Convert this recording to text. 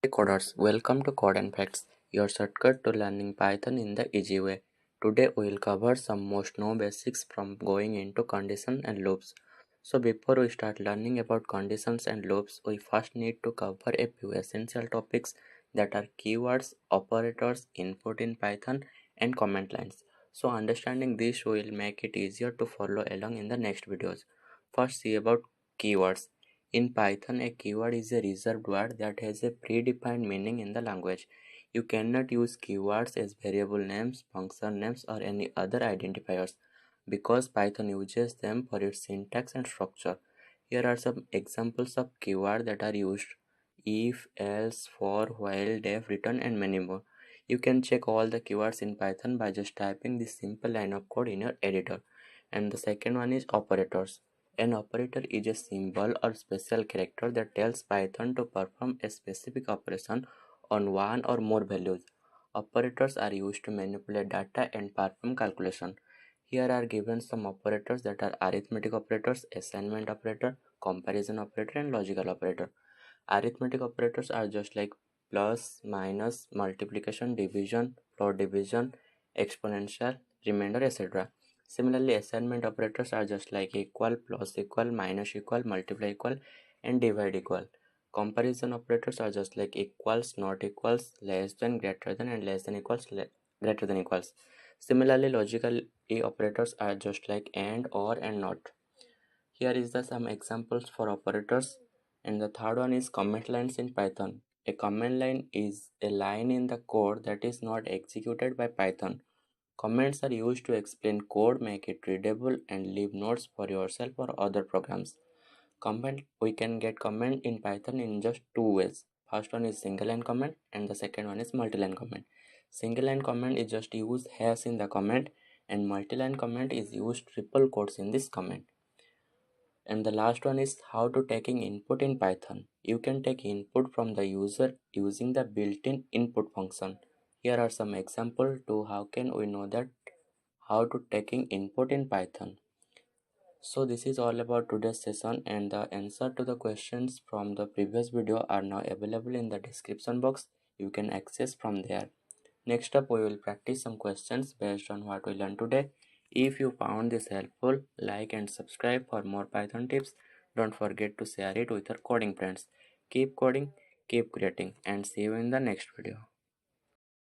Hey coders, welcome to CodeNFacts, your shortcut to learning Python in the easy way. Today we will cover some most known basics from going into conditions and loops. So before we start learning about conditions and loops, we first need to cover a few essential topics that are keywords, operators, input in Python, and command lines. So understanding this will make it easier to follow along in the next videos. First, see about keywords. In Python, a keyword is a reserved word that has a predefined meaning in the language. You cannot use keywords as variable names, function names, or any other identifiers because Python uses them for its syntax and structure. Here are some examples of keywords that are used: if, else, for, while, def, return, and many more. You can check all the keywords in Python by just typing this simple line of code in your editor. And the second one is operators. An operator is a symbol or special character that tells Python to perform a specific operation on one or more values. Operators are used to manipulate data and perform calculation. Here are given some operators that are arithmetic operators, assignment operator, comparison operator, and logical operator. Arithmetic operators are just like plus, minus, multiplication, division, floor division, exponential, remainder, etc. Similarly, assignment operators are just like equal, plus equal, minus equal, multiply equal, and divide equal. Comparison operators are just like equals, not equals, less than, greater than, and less than equals, greater than equals. Similarly, logical operators are just like and, or, and not. Here is the some examples for operators. And the third one is command lines in Python. A command line is a line in the code that is not executed by Python. Comments are used to explain code, make it readable, and leave notes for yourself or other programs. Comment We can get comment in Python in just two ways. First one is single line comment and the second one is multi-line comment. Single line comment is just use hash in the comment and multi-line comment is use triple quotes in this comment. And the last one is how to taking input in Python. You can take input from the user using the built-in input function. Here are some examples to how can we know that how to taking input in Python. So this is all about today's session, and the answer to the questions from the previous video are now available in the description box. You can access from there. Next up, we will practice some questions based on what we learned today. If you found this helpful, like and subscribe for more Python tips. Don't forget to share it with your coding friends. Keep coding, keep creating, and see you in the next video.